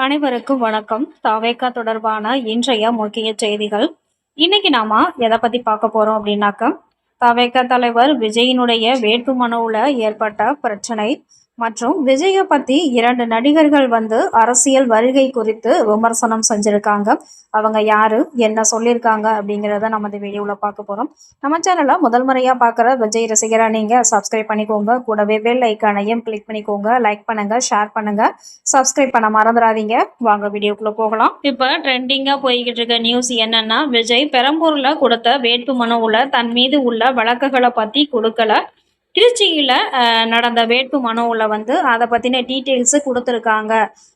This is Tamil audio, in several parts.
அனைவருக்கும் வணக்கம். தாவேகா தொடர்பான இன்றைய முக்கிய செய்திகள். இன்னைக்கு நாம எதை பத்தி பார்க்க போறோம் அப்படின்னாக்க, தாவேகா தலைவர் விஜயினுடைய வேட்புமனுவுல ஏற்பட்ட பிரச்சனை மற்றும் விஜயை பத்தி 2 நடிகர்கள் அரசியல் வருகை குறித்து விமர்சனம் செஞ்சிருக்காங்க. அவங்க யாரு, என்ன சொல்லியிருக்காங்க அப்படிங்கிறத நம்ம இந்த வீடியோல பார்க்க போறோம். நம்ம சேனலை முதல் முறையா பார்க்குற விஜய் ரசிகரா நீங்க சப்ஸ்கிரைப் பண்ணிக்கோங்க. கூடவே பெல் ஐக்கானையும் கிளிக் பண்ணிக்கோங்க. லைக் பண்ணுங்க, ஷேர் பண்ணுங்க, சப்ஸ்கிரைப் பண்ண மறந்துடாதீங்க. வாங்க வீடியோக்குள்ள போகலாம். இப்ப ட்ரெண்டிங்கா போய்கிட்டு இருக்க நியூஸ் என்னன்னா, விஜய் பெரம்பூர்ல கொடுத்த வேட்பு மனுவுல தன் மீது உள்ள வழக்குகளை பத்தி கொடுக்கல. திருச்சியில நடந்த வேட்பு மனுவுல அதை பத்தின டீட்டெயில்ஸ் கொடுத்துருக்காங்க.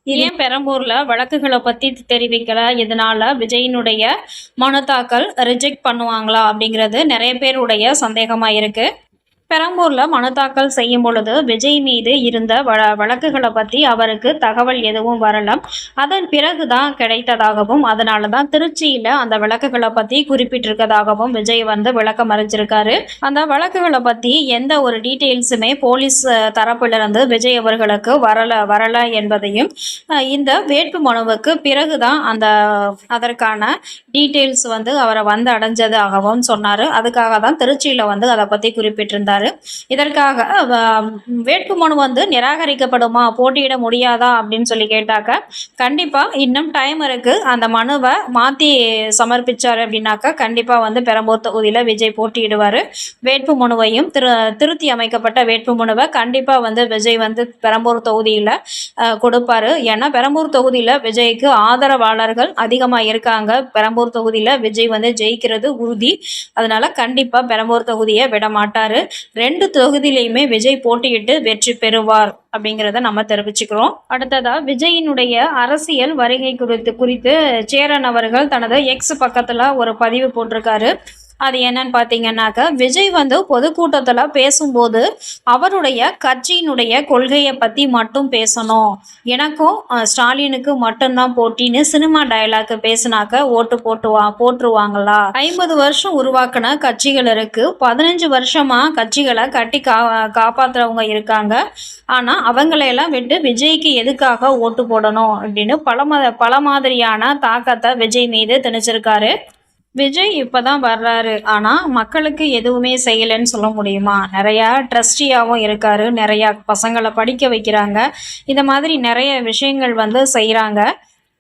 ஏன் பெரம்பூர்ல வழக்குகளை பத்தி தெரிவிக்கல, இதனால விஜயினுடைய மனு தாக்கல் ரிஜெக்ட் பண்ணுவாங்களா அப்படிங்கிறது நிறைய பேருடைய சந்தேகமா இருக்கு. பெரம்பூர்ல மனு தாக்கல் செய்யும் பொழுது விஜய் மீது இருந்த வழக்குகளை பத்தி அவருக்கு தகவல் எதுவும் வரல. அதன் பிறகுதான் கிடைத்ததாகவும், அதனாலதான் திருச்சியில அந்த வழக்குகளை பத்தி குறிப்பிட்டிருக்கதாகவும் விஜய் விளக்கம் அறிஞ்சிருக்காரு. அந்த வழக்குகளை பத்தி எந்த ஒரு டீட்டெயில்ஸுமே போலீஸ் தரப்பிலிருந்து விஜய் அவர்களுக்கு வரல என்பதையும், இந்த வேட்பு மனுவுக்கு பிறகுதான் அதற்கான டீட்டெயில்ஸ் அவரை அடைஞ்சதாகவும் சொன்னாரு. அதுக்காக தான் திருச்சியில அதை பத்தி குறிப்பிட்டிருந்தாரு. இதற்காக வேட்புமனு நிராகரிக்கப்படுமா, போட்டியிட முடியாதா அப்படின்னு சொல்லி கேட்டாக்க, கண்டிப்பா இன்னும் டைம் இருக்கு. அந்த மனுவை மாத்தி சமர்ப்பிச்சாரு அப்படின்னாக்கா கண்டிப்பா பெரம்பூர் தொகுதியில விஜய் போட்டியிடுவாரு. வேட்பு மனுவையும் திருத்தி அமைக்கப்பட்ட வேட்பு மனுவை கண்டிப்பா விஜய் பெரம்பூர் தொகுதியில கொடுப்பாரு. ஏன்னா பெரம்பூர் தொகுதியில விஜய்க்கு ஆதரவாளர்கள் அதிகமா இருக்காங்க. பெரம்பூர் தொகுதியில விஜய் ஜெயிக்கிறது உறுதி. அதனால கண்டிப்பா பெரம்பூர் தொகுதியை விட மாட்டாரு. 2 தொகுதியிலையுமே விஜய் போட்டியிட்டு வெற்றி பெறுவார் அப்படிங்கிறத நம்ம தெரிவிச்சுக்கிறோம். அடுத்ததா விஜயினுடைய அரசியல் வருகை குறித்து சேரன் அவர்கள் தனது எக்ஸ் பக்கத்துல ஒரு பதிவு போட்டிருக்காரு. அது என்னன்னு பார்த்தீங்கன்னாக்க, விஜய் பொதுக்கூட்டத்தில் பேசும்போது அவருடைய கட்சியினுடைய கொள்கையை பற்றி மட்டும் பேசணும். எனக்கும் ஸ்டாலினுக்கு மட்டும்தான் போட்டின்னு சினிமா டயலாக் பேசினாக்க ஓட்டு போட்டுருவாங்களா? 50 வருஷம் உருவாக்கின கட்சிகள் இருக்கு. 15 வருஷமா கட்சிகளை கட்டி காப்பாத்துறவங்க இருக்காங்க. ஆனா அவங்களையெல்லாம் விட்டு விஜய்க்கு எதுக்காக ஓட்டு போடணும் அப்படின்னு பல மாதிரியான தாக்கத்தை விஜய் மீது திணிச்சிருக்காரு. விஜய் இப்பதான் வர்றாரு, ஆனா மக்களுக்கு எதுவுமே செய்யலைன்னு சொல்ல முடியுமா? நிறைய ட்ரஸ்டியாவும் இருக்காரு, நிறைய பசங்களை படிக்க வைக்கிறாங்க. இந்த மாதிரி நிறைய விஷயங்கள் செய்யறாங்க.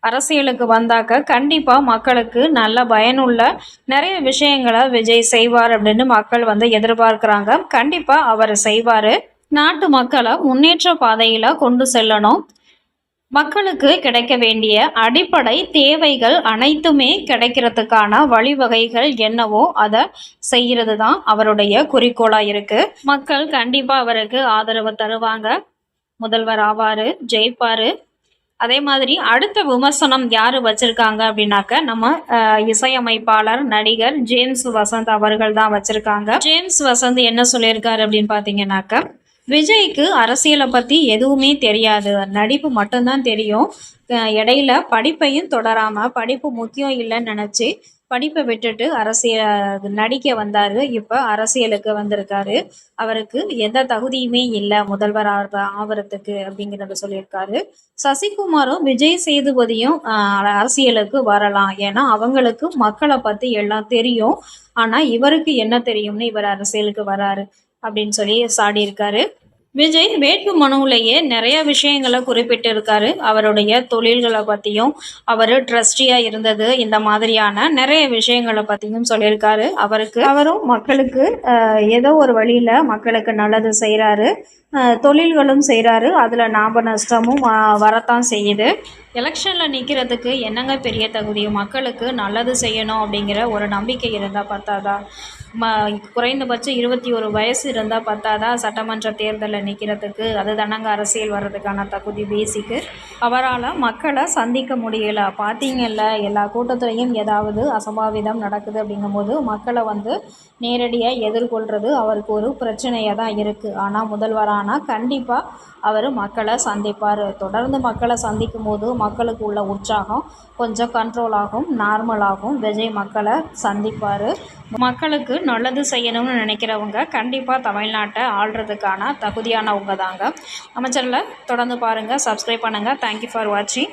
அரசியலுக்கு வந்தாக்க கண்டிப்பா மக்களுக்கு நல்ல பயனுள்ள நிறைய விஷயங்களை விஜய் செய்வார் அப்படின்னு மக்கள் எதிர்பார்க்கிறாங்க. கண்டிப்பா அவர் செய்வாரு. நாட்டு மக்களை முன்னேற்ற பாதையில கொண்டு செல்லணும். மக்களுக்கு கிடைக்க வேண்டிய அடிப்படை தேவைகள் அனைத்துமே கிடைக்கிறதுக்கான வழிவகைகள் என்னவோ அதை செய்யறது தான் அவருடைய குறிக்கோளா இருக்கு. மக்கள் கண்டிப்பா அவருக்கு ஆதரவு தருவாங்க. முதல்வர் ஆவாரு, ஜெயிப்பாரு. அதே மாதிரி அடுத்த விமர்சனம் யாரு வச்சிருக்காங்க அப்படின்னாக்க, நம்ம இசையமைப்பாளர் நடிகர் ஜேம்ஸ் வசந்த் அவர்கள் தான் வச்சிருக்காங்க. ஜேம்ஸ் வசந்த் என்ன சொல்லியிருக்காரு அப்படின்னு பாத்தீங்கன்னாக்க, விஜய்க்கு அரசியலை பற்றி எதுவுமே தெரியாது, நடிப்பு மட்டும்தான் தெரியும். இடையில படிப்பையும் தொடராமல், படிப்பு முக்கியம் இல்லைன்னு நினச்சி படிப்பை விட்டுட்டு நடிக்க வந்தார். இப்போ அரசியலுக்கு வந்திருக்காரு. அவருக்கு எந்த தகுதியுமே இல்லை முதல்வர் ஆவறதுக்கு அப்படிங்கிறத சொல்லியிருக்காரு. சசிகுமாரும் விஜய் சேதுபதியும் அரசியலுக்கு வரலாம். ஏன்னா அவங்களுக்கு மக்களை பற்றி எல்லாம் தெரியும். ஆனால் இவருக்கு என்ன தெரியும்னு இவர் அரசியலுக்கு வராரு அப்படின்னு சொல்லி சாடி இருக்காரு. விஜய் வேட்பு மனுவிலேயே நிறைய விஷயங்களை குறிப்பிட்டு இருக்காரு. அவருடைய தொழில்களை பற்றியும், அவர் ட்ரஸ்டியா இருந்தது, இந்த மாதிரியான நிறைய விஷயங்களை பற்றியும் சொல்லியிருக்காரு. அவரும் மக்களுக்கு ஏதோ ஒரு வழியில மக்களுக்கு நல்லது செய்கிறாரு, தொழில்களும் செய்கிறாரு. அதில் லாப நஷ்டமும் வரத்தான் செய்யுது. எலெக்ஷனில் நிற்கிறதுக்கு என்னங்க பெரிய தகுதி? மக்களுக்கு நல்லது செய்யணும் அப்படிங்கிற ஒரு நம்பிக்கை இருந்தால் பத்தாதா? குறைந்தபட்சம் 21 வயசு இருந்தால் பத்தாதா சட்டமன்ற தேர்தலில் நிற்கிறதுக்கு? அது தானங்க அரசியல் வர்றதுக்கான தகுதி பேசிக்கு. அவரால் மக்களை சந்திக்க முடியலை. பார்த்தீங்கல்ல, எல்லா கூட்டத்திலையும் ஏதாவது அசம்பாவிதம் நடக்குது அப்படிங்கும்போது மக்களை நேரடியாக எதிர்கொள்கிறது அவருக்கு ஒரு பிரச்சனையாக தான் இருக்குது. ஆனால் முதல்வரானால் கண்டிப்பாக அவர் மக்களை சந்திப்பார். தொடர்ந்து மக்களை சந்திக்கும் போது மக்களுக்கு உள்ள உற்சாகம் கொஞ்சம் கண்ட்ரோல் ஆகும், நார்மல் ஆகும். விஜய் மக்களை சந்திப்பார். மக்களுக்கு நல்லது செய்யணும்னு நினைக்கிறவங்க கண்டிப்பாக தமிழ்நாட்டை ஆள்றதுக்கான தகுதியானவங்க தாங்க. நம்ம சேனலை தொடர்ந்து பாருங்கள், சப்ஸ்கிரைப் பண்ணுங்கள். தேங்க்யூ ஃபார் வாட்சிங்.